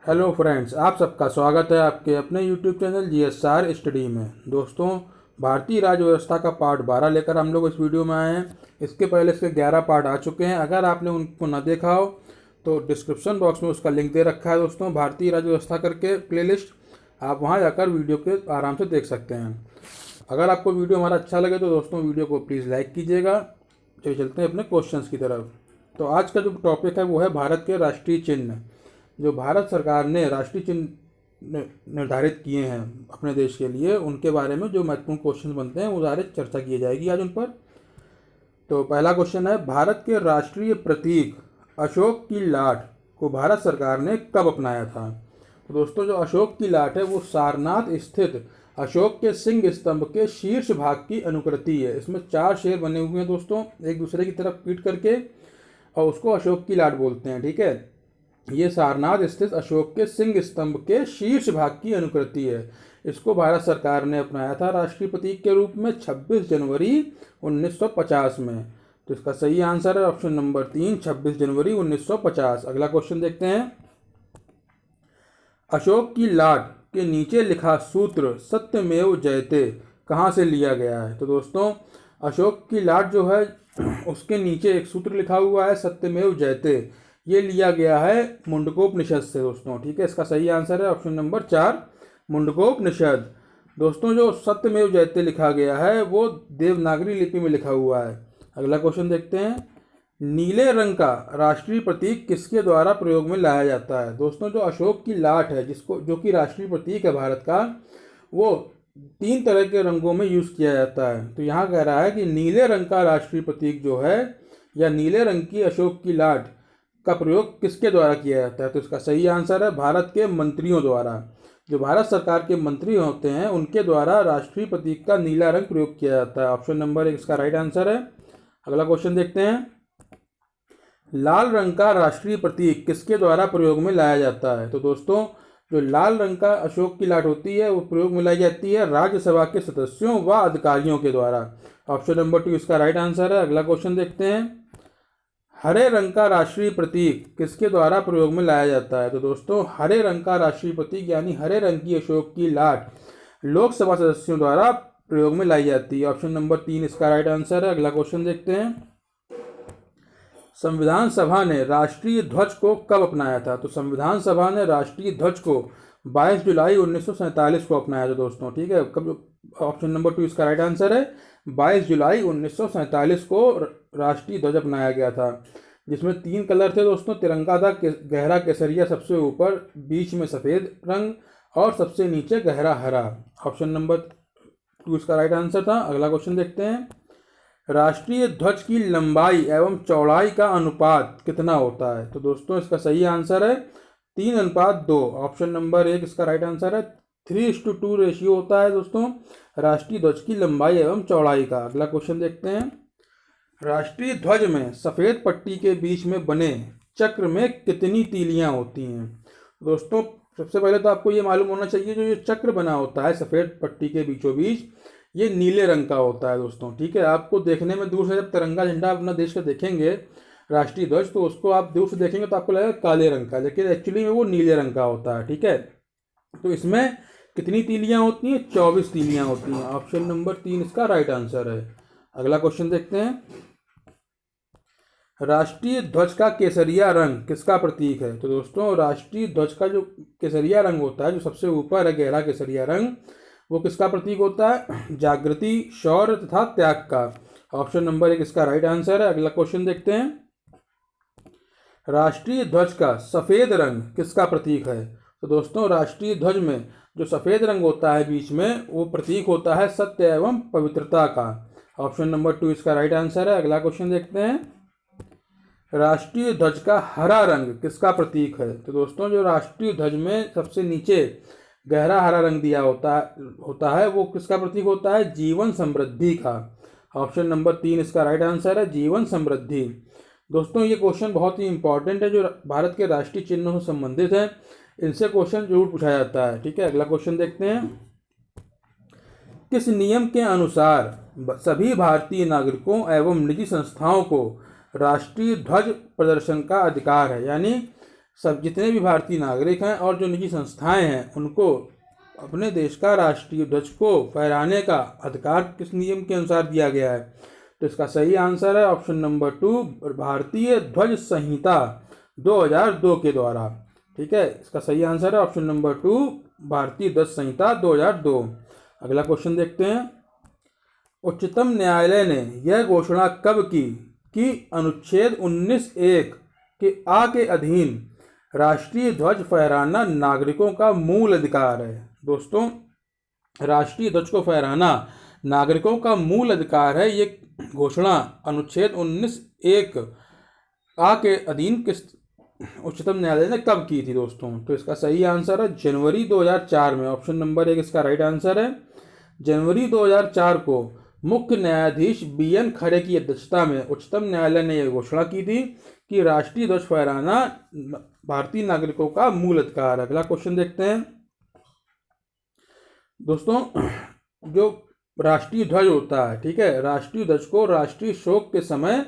Hello friends, आप सबका स्वागत है आपके अपने यूट्यूब चैनल GSR स्टडी में। दोस्तों, भारतीय राज्य व्यवस्था का पार्ट 12 लेकर हम लोग इस वीडियो में आए हैं। इसके पहले इसके 11 पार्ट आ चुके हैं। अगर आपने उनको ना देखा हो तो डिस्क्रिप्शन बॉक्स में उसका लिंक दे रखा है दोस्तों, भारतीय राज्य व्यवस्था करके प्लेलिस्ट। आप वहाँ जाकर वीडियो के आराम से देख सकते हैं। अगर आपको वीडियो हमारा अच्छा लगे तो दोस्तों वीडियो को प्लीज़ लाइक कीजिएगा। चलिए चलते हैं अपने क्वेश्चंस की तरफ। तो आज का जो टॉपिक है वो है भारत के राष्ट्रीय चिन्ह। जो भारत सरकार ने राष्ट्रीय चिन्ह निर्धारित किए हैं अपने देश के लिए, उनके बारे में जो महत्वपूर्ण क्वेश्चन बनते हैं वो सारे चर्चा की जाएगी आज उन पर। तो पहला क्वेश्चन है, भारत के राष्ट्रीय प्रतीक अशोक की लाट को भारत सरकार ने कब अपनाया था? तो दोस्तों, जो अशोक की लाट है वो सारनाथ स्थित अशोक के सिंह स्तंभ के शीर्ष भाग की अनुकृति है। इसमें 4 शेर बने हुए हैं दोस्तों, एक दूसरे की तरफ पीट करके, और उसको अशोक की लाट बोलते हैं। ठीक है, ये सारनाथ स्थित अशोक के सिंह स्तंभ के शीर्ष भाग की अनुकृति है। इसको भारत सरकार ने अपनाया था राष्ट्रीय प्रतीक के रूप में 26 जनवरी 1950 में। तो इसका सही आंसर है ऑप्शन नंबर 3, 26 जनवरी 1950। अगला क्वेश्चन देखते हैं, अशोक की लाट के नीचे लिखा सूत्र सत्यमेव जयते कहाँ से लिया गया है? तो दोस्तों, अशोक की लाट जो है उसके नीचे एक सूत्र लिखा हुआ है सत्यमेव जयते, ये लिया गया है मुंडकोपनिषद से दोस्तों। ठीक है, इसका सही आंसर है ऑप्शन नंबर 4, मुंडकोपनिषद। दोस्तों, जो सत्यमेव जयते लिखा गया है वो देवनागरी लिपि में लिखा हुआ है। अगला क्वेश्चन देखते हैं, नीले रंग का राष्ट्रीय प्रतीक किसके द्वारा प्रयोग में लाया जाता है? दोस्तों, जो अशोक की लाट है जो कि राष्ट्रीय प्रतीक है भारत का, वो 3 तरह के रंगों में यूज़ किया जाता है। तो यहाँ कह रहा है कि नीले रंग का राष्ट्रीय प्रतीक जो है, या नीले रंग की अशोक की लाट का प्रयोग किसके द्वारा किया जाता है? तो इसका सही आंसर है भारत के मंत्रियों द्वारा। जो भारत सरकार के मंत्री होते हैं उनके द्वारा राष्ट्रीय प्रतीक का नीला रंग प्रयोग किया जाता है। ऑप्शन नंबर 1 इसका राइट आंसर है। अगला क्वेश्चन देखते हैं, लाल रंग का राष्ट्रीय प्रतीक किसके द्वारा प्रयोग में लाया जाता है? तो दोस्तों, जो लाल रंग का अशोक की लाट होती है वो प्रयोग में लाई जाती है राज्यसभा के सदस्यों व अधिकारियों के द्वारा। ऑप्शन नंबर 2 इसका राइट आंसर है। अगला क्वेश्चन देखते हैं, हरे रंग का राष्ट्रीय प्रतीक किसके द्वारा प्रयोग में लाया जाता है? तो दोस्तों, हरे रंग का राष्ट्रीय प्रतीक यानी हरे रंग की अशोक की लाट लोकसभा सदस्यों द्वारा प्रयोग में लाई जाती है। ऑप्शन नंबर 3 इसका राइट आंसर है। अगला क्वेश्चन देखते हैं, संविधान सभा ने राष्ट्रीय ध्वज को कब अपनाया था? तो संविधान सभा ने राष्ट्रीय ध्वज को 22 जुलाई 1947 को अपनाया था दोस्तों। ठीक है, कब? ऑप्शन नंबर 2 इसका राइट आंसर है। 22 जुलाई 1947 को राष्ट्रीय ध्वज अपनाया गया था, जिसमें 3 कलर थे दोस्तों। तिरंगा था गहरा केसरिया सबसे ऊपर, बीच में सफ़ेद रंग और सबसे नीचे गहरा हरा। ऑप्शन नंबर 2 इसका राइट आंसर था। अगला क्वेश्चन देखते हैं, राष्ट्रीय ध्वज की लंबाई एवं चौड़ाई का अनुपात कितना होता है? तो दोस्तों, इसका सही आंसर है 3:2। ऑप्शन नंबर 1 इसका राइट आंसर है। 3:2 रेशियो होता है दोस्तों राष्ट्रीय ध्वज की लंबाई एवं चौड़ाई का। अगला क्वेश्चन देखते हैं, राष्ट्रीय ध्वज में सफ़ेद पट्टी के बीच में बने चक्र में कितनी तीलियां होती हैं? दोस्तों, सबसे पहले तो आपको ये मालूम होना चाहिए, जो ये चक्र बना होता है सफ़ेद पट्टी के बीचों बीच, ये नीले रंग का होता है दोस्तों। ठीक है, आपको देखने में दूर से जब तिरंगा झंडा अपना देश का देखेंगे राष्ट्रीय ध्वज, तो उसको आप दूर से देखेंगे तो आपको लगेगा काले रंग का, लेकिन एक्चुअली में वो नीले रंग का होता है। ठीक है, तो इसमें कितनी तीलियां होती हैं? 24 तीलियां होती हैं। ऑप्शन नंबर 3 इसका राइट आंसर है। अगला क्वेश्चन देखते हैं, राष्ट्रीय ध्वज का केसरिया रंग किसका प्रतीक है? तो दोस्तों, राष्ट्रीय ध्वज का जो केसरिया रंग होता है, जो सबसे ऊपर है गहरा केसरिया रंग, वो किसका प्रतीक होता है? जागृति, शौर्य तथा त्याग का। ऑप्शन नंबर 1 इसका राइट आंसर है। अगला क्वेश्चन देखते हैं, राष्ट्रीय ध्वज का सफ़ेद रंग किसका प्रतीक है? तो दोस्तों, राष्ट्रीय ध्वज में जो सफ़ेद रंग होता है बीच में, वो प्रतीक होता है सत्य एवं पवित्रता का। ऑप्शन नंबर 2 इसका राइट आंसर है। अगला क्वेश्चन देखते हैं, राष्ट्रीय ध्वज का हरा रंग किसका प्रतीक है? तो दोस्तों, जो राष्ट्रीय ध्वज में सबसे नीचे गहरा हरा रंग दिया होता है वो किसका प्रतीक होता है? जीवन समृद्धि का। ऑप्शन नंबर 3 इसका राइट आंसर है, जीवन समृद्धि। दोस्तों, ये क्वेश्चन बहुत ही इंपॉर्टेंट है, जो भारत के राष्ट्रीय चिन्हों से संबंधित है, इनसे क्वेश्चन जरूर पूछा जाता है। ठीक है, अगला क्वेश्चन देखते हैं, किस नियम के अनुसार सभी भारतीय नागरिकों एवं निजी संस्थाओं को राष्ट्रीय ध्वज प्रदर्शन का अधिकार है? यानी सब जितने भी भारतीय नागरिक हैं और जो निजी संस्थाएं हैं उनको अपने देश का राष्ट्रीय ध्वज को फहराने का अधिकार किस नियम के अनुसार दिया गया है? तो इसका सही आंसर है ऑप्शन नंबर 2, भारतीय ध्वज संहिता 2002 के द्वारा। ठीक है, इसका सही आंसर है ऑप्शन नंबर 2, भारतीय ध्वज संहिता 2002। अगला क्वेश्चन देखते हैं। उच्चतम न्यायालय ने यह घोषणा कब की कि अनुच्छेद 19(1) के आ के अधीन राष्ट्रीय ध्वज फहराना नागरिकों का मूल अधिकार है? दोस्तों, राष्ट्रीय ध्वज को फहराना नागरिकों का मूल अधिकार है। ये घोषणा अनुच्छेद 19(1) आ के अधीन किस उच्चतम न्यायालय ने कब की थी दोस्तों? तो इसका सही आंसर है जनवरी 2004 में। ऑप्शन नंबर 1 इसका राइट आंसर है। जनवरी 2004 को मुख्य न्यायाधीश BN खरे की अध्यक्षता में उच्चतम न्यायालय ने यह घोषणा की थी कि राष्ट्रीय ध्वज फहराना भारतीय नागरिकों का मूल अधिकार है। अगला क्वेश्चन देखते हैं। दोस्तों, जो राष्ट्रीय ध्वज होता है, ठीक है, राष्ट्रीय ध्वज को राष्ट्रीय शोक के समय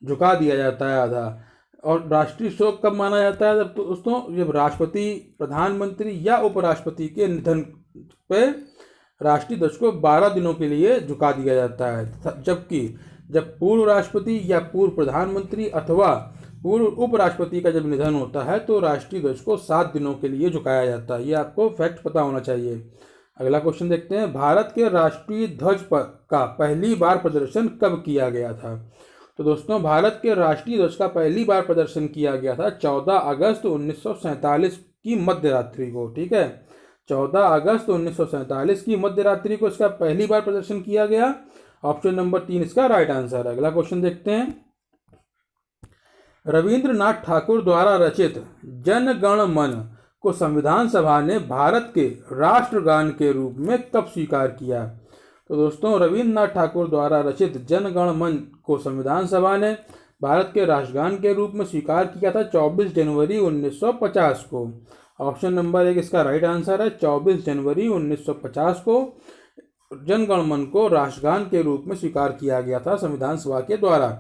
झुका दिया जाता है आधा। और राष्ट्रीय शोक कब माना जाता है? तो दोस्तों, जब राष्ट्रपति, प्रधानमंत्री या उपराष्ट्रपति के निधन पे राष्ट्रीय ध्वज को 12 दिनों के लिए झुका दिया जाता है। जबकि जब पूर्व राष्ट्रपति या पूर्व प्रधानमंत्री अथवा पूर्व उपराष्ट्रपति का जब निधन होता है तो राष्ट्रीय ध्वज को 7 दिनों के लिए झुकाया जाता है। ये आपको फैक्ट पता होना चाहिए। अगला क्वेश्चन देखते हैं। भारत के राष्ट्रीय ध्वज का पहली बार प्रदर्शन कब किया गया था? तो दोस्तों, भारत के राष्ट्रीय ध्वज का पहली बार प्रदर्शन किया गया था 14 अगस्त 1947 की मध्य रात्रि को। ठीक है, 14 अगस्त 1947 की मध्य रात्रि को इसका पहली बार प्रदर्शन किया गया। ऑप्शन नंबर 3 इसका राइट आंसर है। अगला क्वेश्चन देखते हैं। रविंद्रनाथ ठाकुर द्वारा रचित जन गण मन को संविधान सभा ने भारत के राष्ट्रगान के रूप में कब स्वीकार किया? तो दोस्तों, रविंद्रनाथ ठाकुर द्वारा रचित जन गण मन को संविधान सभा ने भारत के राष्ट्रगान के रूप में स्वीकार किया था 24 जनवरी 1950 को। ऑप्शन नंबर 1 इसका राइट आंसर है। 24 जनवरी 1950 को जन गण मन को राष्ट्रगान के रूप में स्वीकार किया गया था संविधान सभा के द्वारा।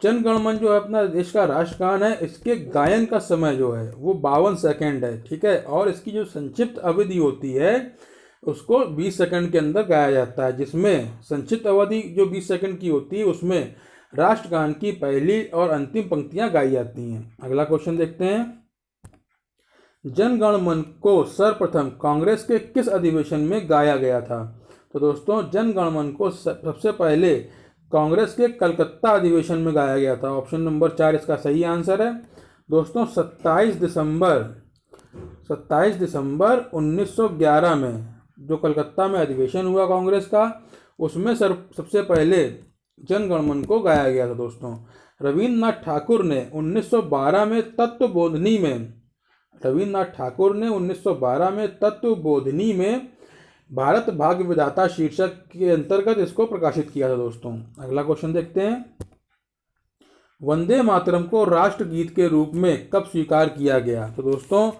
जन गण मन जो है अपना देश का राष्ट्रगान है, इसके गायन का समय जो है वो 52 सेकंड है। ठीक है, और इसकी जो संक्षिप्त अवधि होती है उसको 20 सेकंड के अंदर गाया जाता है, जिसमें संक्षिप्त अवधि जो 20 सेकंड की होती है उसमें राष्ट्रगान की पहली और अंतिम पंक्तियां गाई जाती हैं। अगला क्वेश्चन देखते हैं। जन गण मन को सर्वप्रथम कांग्रेस के किस अधिवेशन में गाया गया था? तो दोस्तों, जन गण मन को सबसे पहले कांग्रेस के कलकत्ता अधिवेशन में गाया गया था। ऑप्शन नंबर 4 इसका सही आंसर है। दोस्तों, 27 दिसंबर 1911 में जो कलकत्ता में अधिवेशन हुआ कांग्रेस का, उसमें सबसे पहले जन गण मन को गाया गया था। दोस्तों, रविंद्रनाथ ठाकुर ने 1912 में तत्वबोधिनी में भारत भाग्य विधाता शीर्षक के अंतर्गत इसको प्रकाशित किया था। दोस्तों, अगला क्वेश्चन देखते हैं। वंदे मातरम को राष्ट्रगीत के रूप में कब स्वीकार किया गया? तो दोस्तों,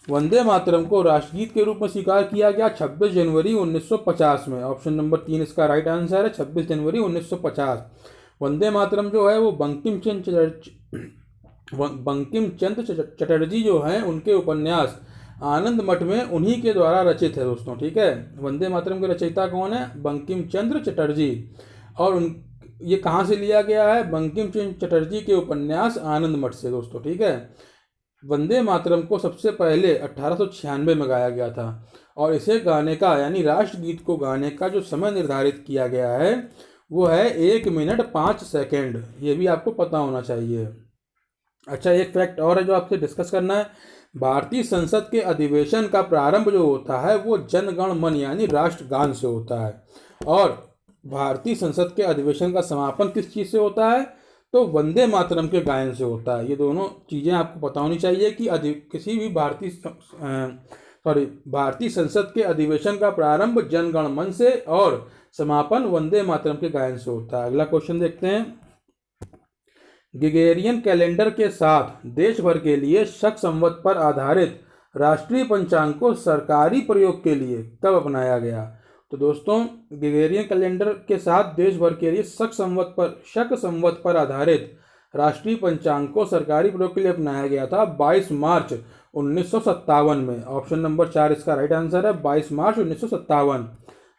वंदे मातरम को राष्ट्रगीत के रूप में स्वीकार किया गया 26 जनवरी 1950 में। ऑप्शन नंबर 3 इसका राइट आंसर है, 26 जनवरी 1950। वंदे मातरम जो है वो बंकिम चंद्र चटर्जी जो हैं उनके उपन्यास आनंद मठ में उन्हीं के द्वारा रचित है। दोस्तों, ठीक है, वंदे मातरम के रचयिता कौन है? बंकिम चंद्र चटर्जी। और ये कहाँ से लिया गया है? बंकिम चंद्र चटर्जी के उपन्यास आनंद मठ से। दोस्तों, ठीक है, वंदे मातरम को सबसे पहले 1896 में गाया गया था और इसे गाने का यानी राष्ट्रगीत को गाने का जो समय निर्धारित किया गया है वो है 1 मिनट 5 सेकेंड। ये भी आपको पता होना चाहिए। अच्छा, एक फैक्ट और है जो आपसे डिस्कस करना है। भारतीय संसद के अधिवेशन का प्रारंभ जो होता है वो जन गण मन यानी राष्ट्रगान से होता है और भारतीय संसद के अधिवेशन का समापन किस चीज़ से होता है? तो वंदे मातरम के गायन से होता है। ये दोनों चीज़ें आपको पता होनी चाहिए कि किसी भी भारतीय संसद के अधिवेशन का प्रारंभ जन गण मन से और समापन वंदे मातरम के गायन से होता है। अगला क्वेश्चन देखते हैं। ग्रेगोरियन कैलेंडर के साथ देश भर के लिए शक संवत पर आधारित राष्ट्रीय पंचांग को सरकारी प्रयोग के लिए कब अपनाया गया? तो दोस्तों, ग्रेगोरियन कैलेंडर के साथ देश भर के लिए शक संवत पर आधारित राष्ट्रीय पंचांग को सरकारी प्रयोग के लिए अपनाया गया था 22 मार्च 1957 में। ऑप्शन नंबर 4 इसका राइट आंसर है, 22 मार्च 1957।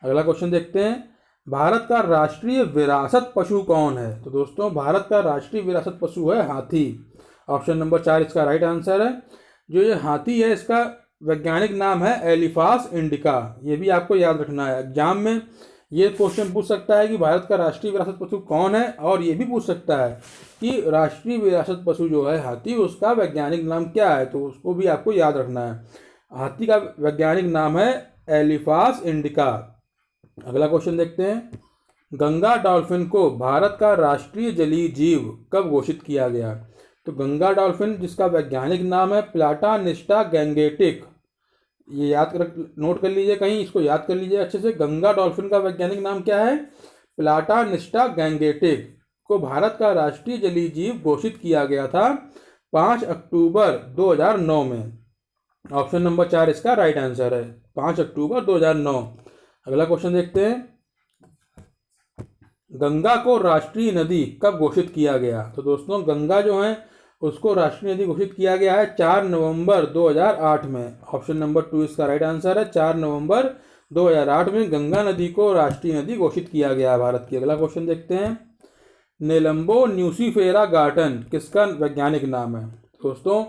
अगला क्वेश्चन देखते हैं, भारत का राष्ट्रीय विरासत पशु कौन है? तो दोस्तों भारत का राष्ट्रीय विरासत पशु है हाथी। ऑप्शन नंबर 4 इसका राइट आंसर है। जो ये हाथी है इसका वैज्ञानिक नाम है एलिफास इंडिका। ये भी आपको याद रखना है, एग्जाम में ये क्वेश्चन पूछ सकता है कि भारत का राष्ट्रीय विरासत पशु कौन है, और ये भी पूछ सकता है कि राष्ट्रीय विरासत पशु जो है हाथी उसका वैज्ञानिक नाम क्या है, तो उसको भी आपको याद रखना है। हाथी का वैज्ञानिक नाम है एलिफास इंडिका। अगला क्वेश्चन देखते हैं, गंगा डॉल्फिन को भारत का राष्ट्रीय जलीय जीव कब घोषित किया गया? तो गंगा डॉल्फिन जिसका वैज्ञानिक नाम है प्लाटानिस्टा गैंगेटिक, ये याद कर नोट कर लीजिए, कहीं इसको याद कर लीजिए अच्छे से। गंगा डॉल्फिन का वैज्ञानिक नाम क्या है? प्लाटानिस्टा गैंगेटिक को भारत का राष्ट्रीय जलीय जीव घोषित किया गया था 5 अक्टूबर 2009 में। ऑप्शन नंबर 4 इसका राइट आंसर है, 5 अक्टूबर 2009। अगला क्वेश्चन देखते हैं, गंगा को राष्ट्रीय नदी कब घोषित किया गया? तो दोस्तों गंगा जो है उसको राष्ट्रीय नदी घोषित किया गया है 4 नवंबर 2008 में। ऑप्शन नंबर 2 इसका राइट आंसर है, 4 नवंबर 2008 में गंगा नदी को राष्ट्रीय नदी घोषित किया गया है भारत की। अगला क्वेश्चन देखते हैं, नेलम्बो न्यूसीफेरा गार्डन किसका वैज्ञानिक नाम है? दोस्तों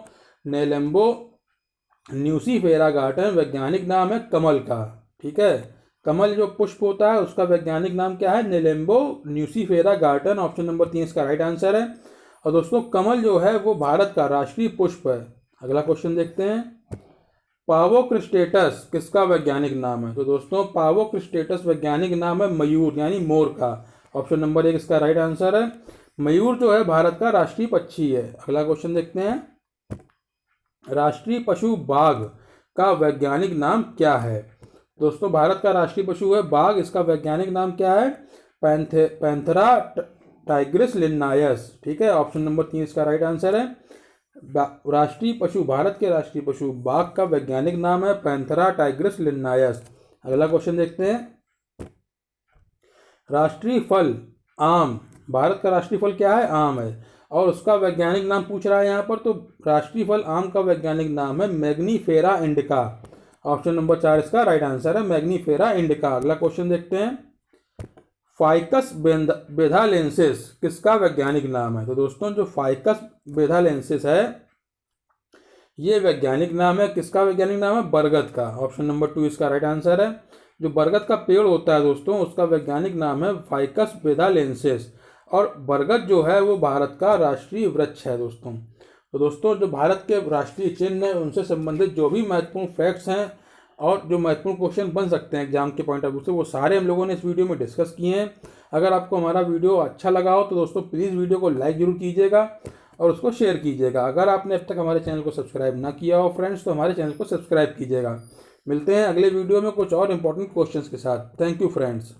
नेलम्बो न्यूसीफेरा गार्डन वैज्ञानिक नाम है कमल का। ठीक है, कमल जो पुष्प होता है उसका वैज्ञानिक नाम क्या है? नेलेम्बो न्यूसीफेरा गार्डन। ऑप्शन नंबर 3 इसका राइट आंसर है। और दोस्तों कमल जो है वो भारत का राष्ट्रीय पुष्प है। अगला क्वेश्चन देखते हैं, पावोक्रिस्टेटस किसका वैज्ञानिक नाम है? तो दोस्तों पावोक्रिस्टेटस वैज्ञानिक नाम है मयूर यानी मोर का। ऑप्शन नंबर 1 इसका राइट आंसर है। मयूर जो है भारत का राष्ट्रीय पक्षी है। अगला क्वेश्चन देखते हैं, राष्ट्रीय पशु बाघ का वैज्ञानिक नाम क्या है? दोस्तों भारत का राष्ट्रीय पशु है बाघ, इसका वैज्ञानिक नाम क्या है? Panthera tigris Linnaeus. ठीक है, ऑप्शन नंबर 3 इसका राइट आंसर है। राष्ट्रीय पशु, भारत के राष्ट्रीय पशु बाघ का वैज्ञानिक नाम है पैंथेरा टाइग्रिस लिन्नायस। अगला क्वेश्चन देखते हैं, राष्ट्रीय फल आम, भारत का राष्ट्रीय फल क्या है? आम है, और उसका वैज्ञानिक नाम पूछ रहा है यहाँ पर। तो राष्ट्रीय फल आम का वैज्ञानिक नाम है मैग्नीफेरा इंडिका। ऑप्शन नंबर 4 इसका राइट आंसर है, मैग्नीफेरा इंडिका। अगला क्वेश्चन देखते हैं, फाइकस बेथालेंसिस किसका वैज्ञानिक नाम है? तो दोस्तों जो फाइकस बेथालेंसिस है ये वैज्ञानिक नाम है किसका? वैज्ञानिक नाम है बरगद का। ऑप्शन नंबर 2 इसका राइट आंसर है। जो बरगद का पेड़ होता है दोस्तों उसका वैज्ञानिक नाम है फाइकस बेथालेंसिस, और बरगद जो है वो भारत का राष्ट्रीय वृक्ष है दोस्तों। तो दोस्तों जो भारत के राष्ट्रीय चिन्ह हैं उनसे संबंधित जो भी महत्वपूर्ण फैक्ट्स हैं और जो महत्वपूर्ण क्वेश्चन बन सकते हैं एग्जाम के पॉइंट ऑफ व्यू से, वो सारे हम लोगों ने इस वीडियो में डिस्कस किए हैं। अगर आपको हमारा वीडियो अच्छा लगा हो तो दोस्तों प्लीज़ वीडियो को लाइक जरूर कीजिएगा और उसको शेयर कीजिएगा। अगर आपने अब तक हमारे चैनल को सब्सक्राइब ना किया हो फ्रेंड्स तो हमारे चैनल को सब्सक्राइब कीजिएगा। मिलते हैं अगले वीडियो में कुछ और इंपॉर्टेंट क्वेश्चंस के साथ। Thank you friends.